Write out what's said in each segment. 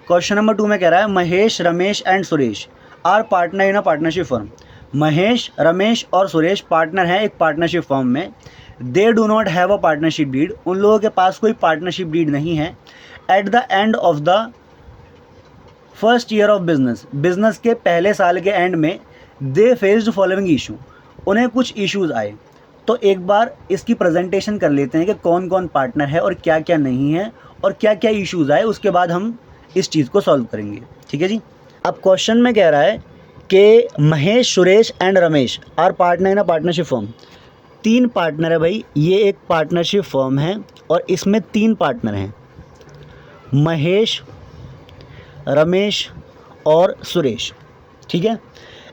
Question number 2 में कह रहा है Mahesh, Ramesh and Suresh are partner in a partnership firm. Mahesh, Ramesh और सुरेश पार्टनर हैं एक पार्टनरशिप फर्म में। They do not have a partnership deed, उन लोगों के पास कोई पार्टनरशिप डीड नहीं है। At the end of the first year of business, business के पहले साल के एंड में दे फेस्ड फॉलोइंग इशू, उन्हें कुछ इश्यूज आए। तो एक बार इसकी प्रेजेंटेशन कर लेते हैं कि कौन कौन पार्टनर है और क्या क्या नहीं है और क्या क्या इश्यूज आए, उसके बाद हम इस चीज़ को सॉल्व करेंगे। ठीक है जी। अब क्वेश्चन में कह रहा है कि Mahesh, Suresh and Ramesh are partner in a partnership firm. 3 partner है भाई, ये एक पार्टनरशिप फर्म है और इसमें 3 पार्टनर हैं, महेश, रमेश और सुरेश। ठीक है।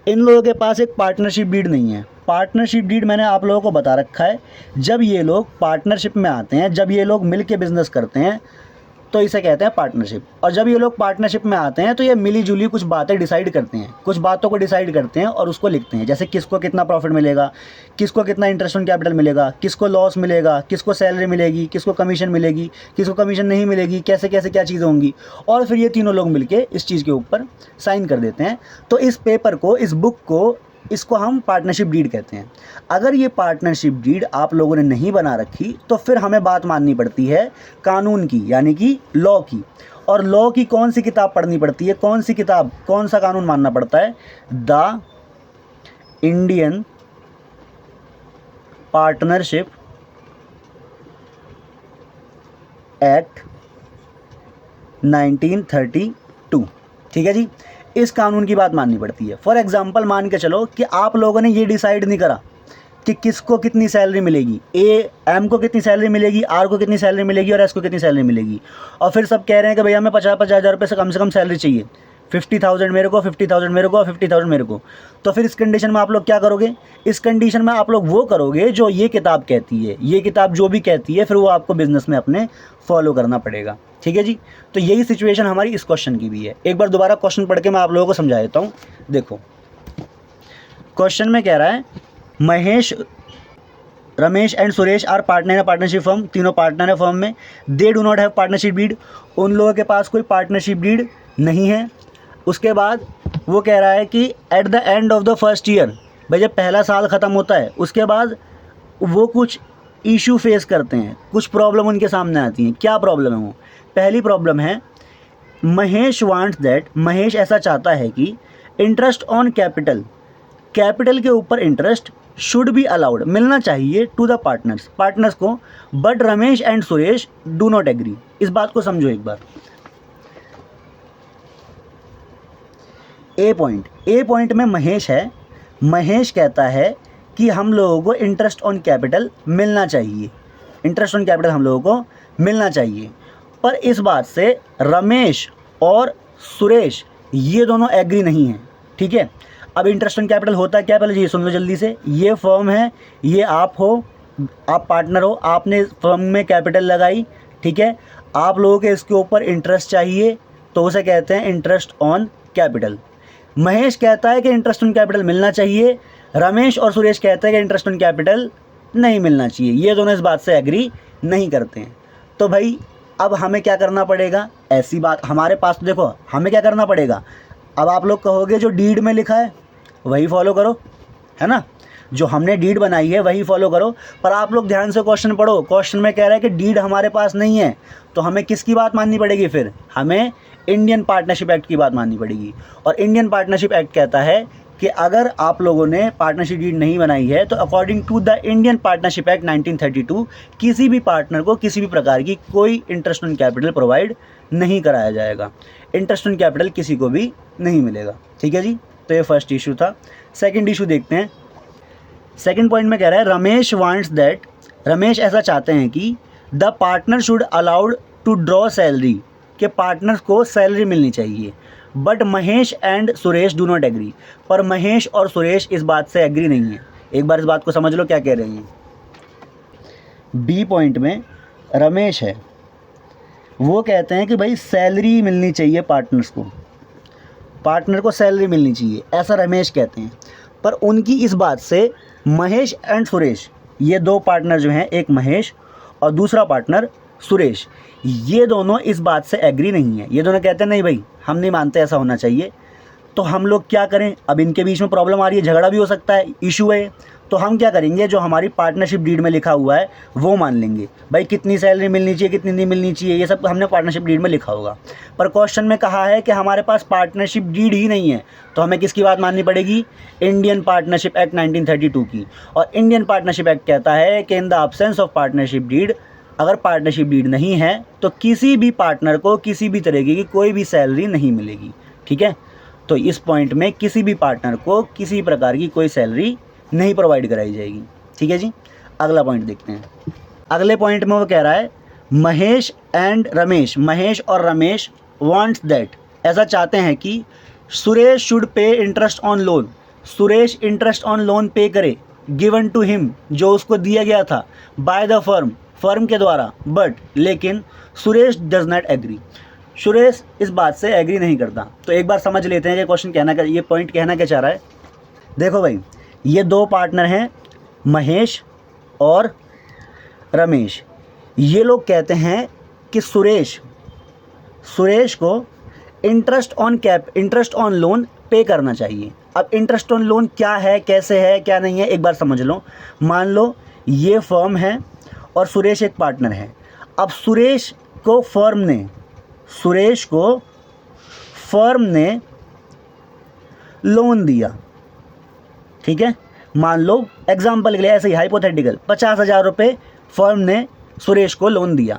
इन लोगों के पास एक पार्टनरशिप डीड नहीं है। पार्टनरशिप डीड मैंने आप लोगों को बता रखा है, जब ये लोग पार्टनरशिप में आते हैं, जब ये लोग मिल के बिज़नेस करते हैं तो इसे कहते हैं पार्टनरशिप। और जब ये लोग पार्टनरशिप में आते हैं तो ये मिली जुली कुछ बातें डिसाइड करते हैं, कुछ बातों को डिसाइड करते हैं और उसको लिखते हैं। जैसे किसको कितना प्रॉफिट मिलेगा, किसको कितना इंटरेस्ट ऑन कैपिटल मिलेगा, किसको लॉस मिलेगा, किसको सैलरी मिलेगी, किसको कमीशन मिलेगी, किसको कमीशन नहीं मिलेगी, कैसे कैसे क्या चीज़ें होंगी। और फिर ये तीनों लोग मिलके इस चीज़ के ऊपर साइन कर देते हैं। तो इस पेपर को, इस बुक को, इसको हम पार्टनरशिप डीड कहते हैं। अगर ये पार्टनरशिप डीड आप लोगों ने नहीं बना रखी तो फिर हमें बात माननी पड़ती है कानून की, यानी कि लॉ की। और लॉ की कौन सी किताब पढ़नी पड़ती है, कौन सी किताब, कौन सा कानून मानना पड़ता है? The Indian partnership act 1932। ठीक है जी। इस कानून की बात माननी पड़ती है। फॉर एग्जांपल मान के चलो कि आप लोगों ने ये डिसाइड नहीं करा कि किसको कितनी सैलरी मिलेगी, एम को कितनी सैलरी मिलेगी, आर को कितनी सैलरी मिलेगी और एस को कितनी सैलरी मिलेगी। और फिर सब कह रहे हैं कि भैया हमें 50-50 हज़ार रुपये से कम सैलरी चाहिए, 50,000 मेरे को, 50,000 मेरे को और 50,000 मेरे को। तो फिर इस कंडीशन में आप लोग क्या करोगे? इस कंडीशन में आप लोग वो करोगे जो ये किताब कहती है। ये किताब जो भी कहती है फिर वो आपको बिजनेस में अपने फॉलो करना पड़ेगा। ठीक है जी। तो यही सिचुएशन हमारी इस क्वेश्चन की भी है। एक बार दोबारा क्वेश्चन पढ़ के मैं आप लोगों को समझा देता हूँ। देखो क्वेश्चन में कह रहा है Mahesh, Ramesh and Suresh are partner in partnership firm. तीनों पार्टनर है फर्म में। They do not have partnership deed, उन लोगों के पास कोई पार्टनरशिप डीड नहीं है। उसके बाद वो कह रहा है कि eight the end of the first year, भाई जब पहला साल ख़त्म होता है उसके बाद वो कुछ इशू फेस करते हैं, कुछ प्रॉब्लम उनके सामने आती हैं। क्या प्रॉब्लम है वो? पहली प्रॉब्लम है महेश वांट्स दैट, महेश ऐसा चाहता है कि इंटरेस्ट ऑन कैपिटल, कैपिटल के ऊपर इंटरेस्ट शुड बी अलाउड, मिलना चाहिए टू द पार्टनर्स, पार्टनर्स को। But Ramesh and Suresh do not agree. इस बात को समझो एक बार। ए पॉइंट में महेश है। महेश कहता है कि हम लोगों को इंटरेस्ट ऑन कैपिटल मिलना चाहिए, इंटरेस्ट ऑन कैपिटल हम लोगों को मिलना चाहिए। पर इस बात से रमेश और सुरेश ये दोनों एग्री नहीं हैं। ठीक है। अब इंटरेस्ट ऑन कैपिटल होता है क्या, पहले ये सुन लो जल्दी से। ये फर्म है, ये आप हो, आप पार्टनर हो, आपने फर्म में कैपिटल लगाई। ठीक है। आप लोगों के इसके ऊपर इंटरेस्ट चाहिए तो उसे कहते हैं इंटरेस्ट ऑन कैपिटल। महेश कहता है कि इंटरेस्ट ऑन कैपिटल मिलना चाहिए, रमेश और सुरेश कहते हैं कि इंटरेस्ट ऑन कैपिटल नहीं मिलना चाहिए। ये दोनों इस बात से एग्री नहीं करते हैं। तो भाई अब हमें क्या करना पड़ेगा? ऐसी बात हमारे पास तो देखो, हमें क्या करना पड़ेगा? अब आप लोग कहोगे जो डीड में लिखा है वही फॉलो करो, है ना, जो हमने डीड बनाई है वही फॉलो करो। पर आप लोग ध्यान से क्वेश्चन पढ़ो। क्वेश्चन में कह रहा है कि डीड हमारे पास नहीं है, तो हमें किसकी बात माननी पड़ेगी? फिर हमें इंडियन पार्टनरशिप एक्ट की बात माननी पड़ेगी। और इंडियन पार्टनरशिप एक्ट कहता है कि अगर आप लोगों ने पार्टनरशिप डीड नहीं बनाई है तो according to the Indian partnership act 1932 किसी भी पार्टनर को किसी भी प्रकार की कोई इंटरेस्ट ऑन कैपिटल प्रोवाइड नहीं कराया जाएगा। इंटरेस्ट ऑन कैपिटल किसी को भी नहीं मिलेगा। ठीक है जी। तो ये फर्स्ट इशू था। सेकंड इशू देखते हैं। सेकंड पॉइंट में कह रहा है रमेश वांट्स दैट, रमेश ऐसा चाहते हैं कि the partner should allowed to draw salary, के पार्टनर्स को सैलरी मिलनी चाहिए। But Mahesh and Suresh do not agree, पर महेश और सुरेश इस बात से एग्री नहीं है। एक बार इस बात को समझ लो क्या कह रहे हैं। बी पॉइंट में रमेश है, वो कहते हैं कि भाई सैलरी मिलनी चाहिए पार्टनर्स को, पार्टनर को सैलरी मिलनी चाहिए, ऐसा रमेश कहते हैं। पर उनकी इस बात से महेश एंड सुरेश, ये दो पार्टनर जो हैं, एक महेश और दूसरा पार्टनर सुरेश, ये दोनों इस बात से एग्री नहीं है। ये दोनों कहते हैं नहीं भाई हम नहीं मानते, ऐसा होना चाहिए। तो हम लोग क्या करें, अब इनके बीच में प्रॉब्लम आ रही है, झगड़ा भी हो सकता है, इशू है। तो हम क्या करेंगे, जो हमारी पार्टनरशिप डीड में लिखा हुआ है वो मान लेंगे। भाई कितनी सैलरी मिलनी चाहिए, कितनी नहीं मिलनी चाहिए, ये सब हमने पार्टनरशिप डीड में लिखा होगा। पर क्वेश्चन में कहा है कि हमारे पास पार्टनरशिप डीड ही नहीं है, तो हमें किसकी बात माननी पड़ेगी, इंडियन पार्टनरशिप एक्ट 1932 की। और इंडियन पार्टनरशिप एक्ट कहता है कि in the absence of partnership deed, अगर पार्टनरशिप डीड नहीं है तो किसी भी पार्टनर को किसी भी तरीके की कोई भी सैलरी नहीं मिलेगी। ठीक है, तो इस पॉइंट में किसी भी पार्टनर को किसी प्रकार की कोई सैलरी नहीं प्रोवाइड कराई जाएगी। ठीक है जी, अगला पॉइंट देखते हैं। अगले पॉइंट में वो कह रहा है महेश एंड रमेश, महेश और रमेश वांट्स दैट, ऐसा चाहते हैं कि Suresh should pay interest on loan, Suresh interest on loan पे करे गिवन टू हिम, जो उसको दिया गया था, बाय द फर्म, फर्म के द्वारा, बट लेकिन Suresh does not agree, Suresh इस बात से एग्री नहीं करता। तो एक बार समझ लेते हैं कि क्वेश्चन कहना क्या, ये पॉइंट कहना क्या चाह रहा है। देखो भाई, ये दो पार्टनर हैं महेश और रमेश, ये लोग कहते हैं कि सुरेश को इंटरेस्ट ऑन लोन पे करना चाहिए। अब इंटरेस्ट ऑन लोन क्या है, कैसे है, क्या नहीं है, एक बार समझ लो। मान लो ये फर्म है और सुरेश एक पार्टनर है। अब सुरेश को फर्म ने लोन दिया, ठीक है, मान लो एग्जाम्पल के लिए ऐसे ही हाइपोथेटिकल 50,000 रुपये फर्म ने सुरेश को लोन दिया।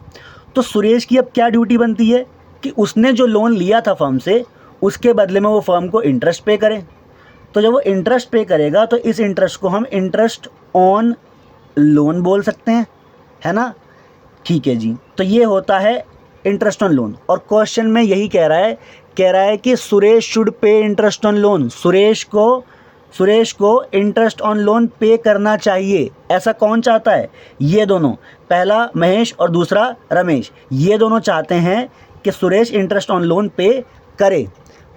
तो सुरेश की अब क्या ड्यूटी बनती है कि उसने जो लोन लिया था फर्म से, उसके बदले में वो फर्म को इंटरेस्ट पे करे। तो जब वो इंटरेस्ट पे करेगा तो इस इंटरेस्ट को हम इंटरेस्ट ऑन लोन बोल सकते हैं, है ना। ठीक है जी, तो ये होता है इंटरेस्ट ऑन लोन। और क्वेश्चन में यही कह रहा है कि Suresh should pay interest on loan, Suresh को इंटरेस्ट ऑन लोन पे करना चाहिए। ऐसा कौन चाहता है, ये दोनों, पहला महेश और दूसरा रमेश, ये दोनों चाहते हैं कि सुरेश इंटरेस्ट ऑन लोन पे करे।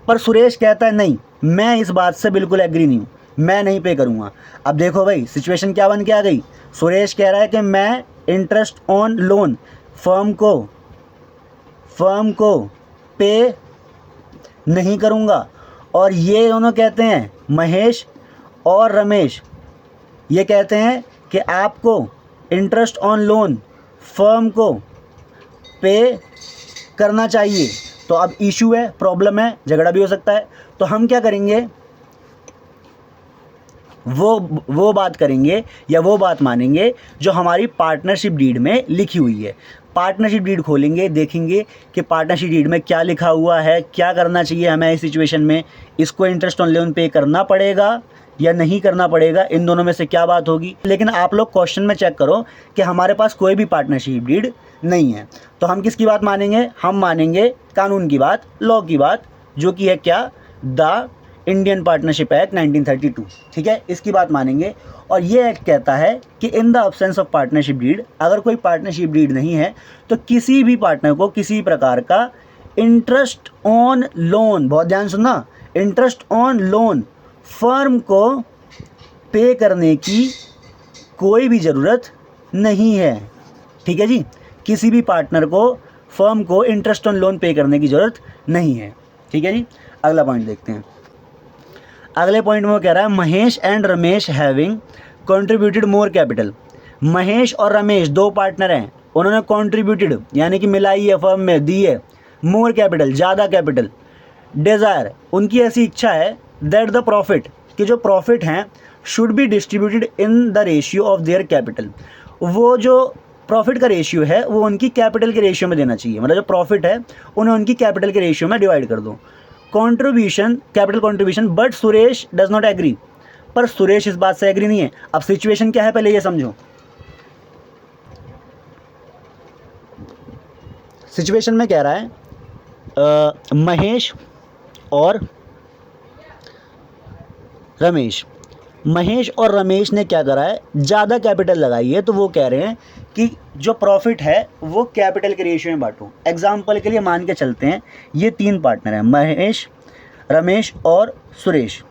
पर सुरेश कहता है नहीं, मैं इस बात से बिल्कुल एग्री नहीं हूँ, मैं नहीं पे करूँगा। अब देखो भाई सिचुएशन क्या बन के आ गई, सुरेश कह रहा है कि मैं इंटरेस्ट ऑन लोन फर्म को पे नहीं करूँगा। और ये दोनों कहते हैं, महेश और रमेश, ये कहते हैं कि आपको इंटरेस्ट ऑन लोन फर्म को पे करना चाहिए। तो अब इशू है, प्रॉब्लम है, झगड़ा भी हो सकता है। तो हम क्या करेंगे, वो बात करेंगे या वो बात मानेंगे जो हमारी पार्टनरशिप डीड में लिखी हुई है। पार्टनरशिप डीड खोलेंगे, देखेंगे कि पार्टनरशिप डीड में क्या लिखा हुआ है, क्या करना चाहिए हमें इस सिचुएशन में, इसको इंटरेस्ट ऑन लोन पे करना पड़ेगा या नहीं करना पड़ेगा, इन दोनों में से क्या बात होगी। लेकिन आप लोग क्वेश्चन में चेक करो कि हमारे पास कोई भी पार्टनरशिप डीड नहीं है, तो हम किसकी बात मानेंगे, हम मानेंगे कानून की बात, लॉ की बात, जो कि है क्या, द इंडियन पार्टनरशिप एक्ट 1932। ठीक है, इसकी बात मानेंगे। और ये एक्ट कहता है कि in the absence of partnership deed, अगर कोई पार्टनरशिप डीड नहीं है तो किसी भी पार्टनर को किसी प्रकार का इंटरेस्ट ऑन लोन, बहुत ध्यान सुनना, इंटरेस्ट ऑन लोन फर्म को पे करने की कोई भी ज़रूरत नहीं है। ठीक है जी, किसी भी पार्टनर को फर्म को इंटरेस्ट ऑन लोन पे करने की ज़रूरत नहीं है। ठीक है जी, अगला पॉइंट देखते हैं। अगले पॉइंट में वो कह रहा है Mahesh and Ramesh having contributed more capital, Mahesh और रमेश दो पार्टनर हैं, उन्होंने कंट्रीब्यूटेड यानी कि मिलाई है, फर्म में दी है, मोर कैपिटल, ज़्यादा कैपिटल, डिज़ायर, उनकी ऐसी इच्छा है, दैट द प्रॉफिट, कि जो प्रॉफिट हैं should be distributed in the ratio of their capital, वो जो प्रॉफिट का रेशियो है वो उनकी कैपिटल के रेशियो में देना चाहिए, मतलब जो प्रॉफिट है उन्हें उनकी कैपिटल के रेशियो में डिवाइड कर दो, contribution, capital contribution. But Suresh does not agree, पर सुरेश इस बात से एग्री नहीं है। अब सिचुएशन क्या है पहले ये समझो, सिचुएशन में कह रहा है महेश और रमेश ने क्या करा है, ज़्यादा कैपिटल लगाई है, तो वो कह रहे हैं कि जो प्रॉफिट है वो कैपिटल के रेशियो में बांटो। एग्जाम्पल के लिए मान के चलते हैं ये तीन पार्टनर हैं, महेश, रमेश और सुरेश।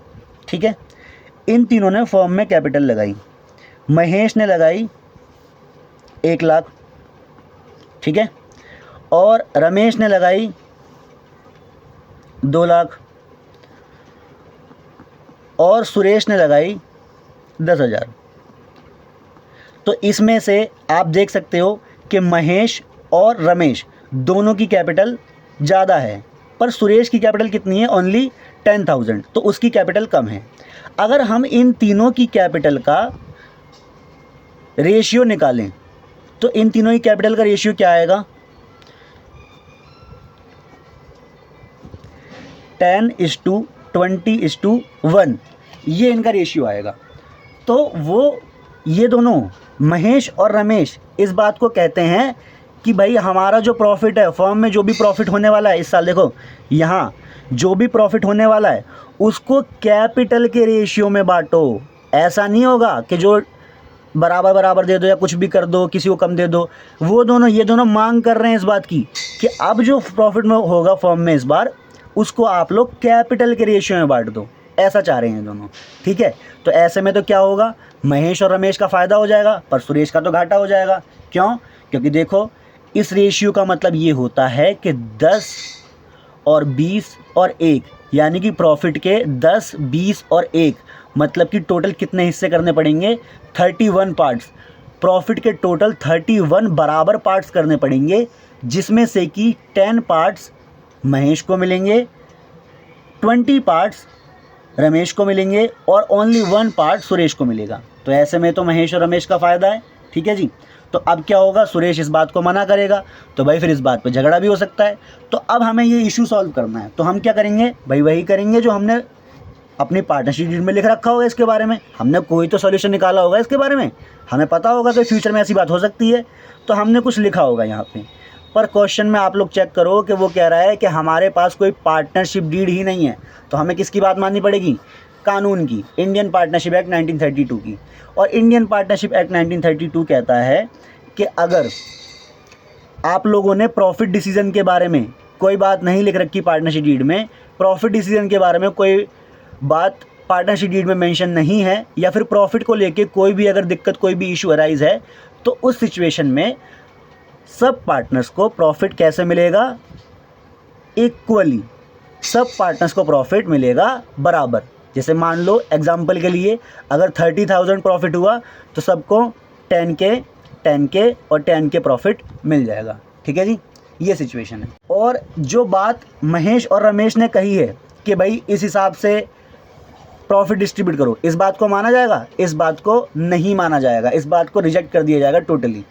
ठीक है, इन तीनों ने फर्म में कैपिटल लगाई, महेश ने लगाई 1 लाख, ठीक है। और रमेश ने लगाई 2 लाख और सुरेश ने लगाई 10,000। तो इसमें से आप देख सकते हो कि महेश और रमेश दोनों की कैपिटल ज़्यादा है, पर सुरेश की कैपिटल कितनी है? ओनली 10,000, तो उसकी कैपिटल कम है। अगर हम इन तीनों की कैपिटल का रेशियो निकालें तो इन तीनों की कैपिटल का रेशियो क्या आएगा? 10:20:1, ये इनका रेशियो आएगा। तो वो ये दोनों महेश और रमेश इस बात को कहते हैं कि भाई हमारा जो प्रॉफिट है, फर्म में जो भी प्रॉफिट होने वाला है इस साल, देखो यहाँ जो भी प्रॉफिट होने वाला है उसको कैपिटल के रेशियो में बांटो। ऐसा नहीं होगा कि जो बराबर बराबर दे दो या कुछ भी कर दो, किसी को कम दे दो। वो दोनों, ये दोनों मांग कर रहे हैं इस बात की कि अब जो प्रॉफिट में होगा फर्म में इस बार, उसको आप लोग कैपिटल के रेशियो में बांट दो, ऐसा चाह रहे हैं दोनों। ठीक है, तो ऐसे में तो क्या होगा, महेश और रमेश का फ़ायदा हो जाएगा पर सुरेश का तो घाटा हो जाएगा। क्यों? क्योंकि देखो इस रेशियो का मतलब ये होता है कि 10 और 20 और 1, यानी कि प्रॉफिट के 10, 20 और 1, मतलब कि टोटल कितने हिस्से करने पड़ेंगे? 31 पार्ट्स। प्रॉफिट के टोटल 31 बराबर पार्ट्स करने पड़ेंगे, जिसमें से कि 10 पार्ट्स महेश को मिलेंगे, 20 पार्ट्स रमेश को मिलेंगे और ओनली 1 पार्ट सुरेश को मिलेगा। तो ऐसे में तो महेश और रमेश का फ़ायदा है। ठीक है जी। तो अब क्या होगा, सुरेश इस बात को मना करेगा तो भाई फिर इस बात पे झगड़ा भी हो सकता है। तो अब हमें ये इशू सॉल्व करना है, तो हम क्या करेंगे भाई? वही करेंगे जो हमने अपनी पार्टनरशिप डीड में लिख रखा होगा। इसके बारे में हमने कोई तो सॉल्यूशन निकाला होगा, इसके बारे में हमें पता होगा कि फ्यूचर में ऐसी बात हो सकती है, तो हमने कुछ लिखा होगा यहाँ पे। पर क्वेश्चन में आप लोग चेक करो कि वो कह रहा है कि हमारे पास कोई पार्टनरशिप डीड ही नहीं है, तो हमें किसकी बात माननी पड़ेगी? कानून की, इंडियन पार्टनरशिप एक्ट 1932 की। और इंडियन पार्टनरशिप एक्ट 1932 कहता है कि अगर आप लोगों ने प्रॉफिट डिसीजन के बारे में कोई बात नहीं लिख रखी पार्टनरशिप डीड में, प्रॉफिट डिसीजन के बारे में कोई बात पार्टनरशिप डीड में मेंशन नहीं है, या फिर प्रॉफिट को लेके कोई भी अगर दिक्कत, कोई भी इशू अराइज है, तो उस सिचुएशन में सब पार्टनर्स को प्रॉफिट कैसे मिलेगा? इक्वली। सब पार्टनर्स को प्रॉफिट मिलेगा बराबर। जैसे मान लो एग्जांपल के लिए अगर 30,000 प्रॉफिट हुआ तो सबको 10K, 10K और 10K प्रॉफिट मिल जाएगा। ठीक है जी, ये सिचुएशन है। और जो बात महेश और रमेश ने कही है कि भाई इस हिसाब से प्रॉफिट डिस्ट्रीब्यूट करो, इस बात को माना जाएगा? इस बात को नहीं माना जाएगा, इस बात को रिजेक्ट कर दिया जाएगा टोटली।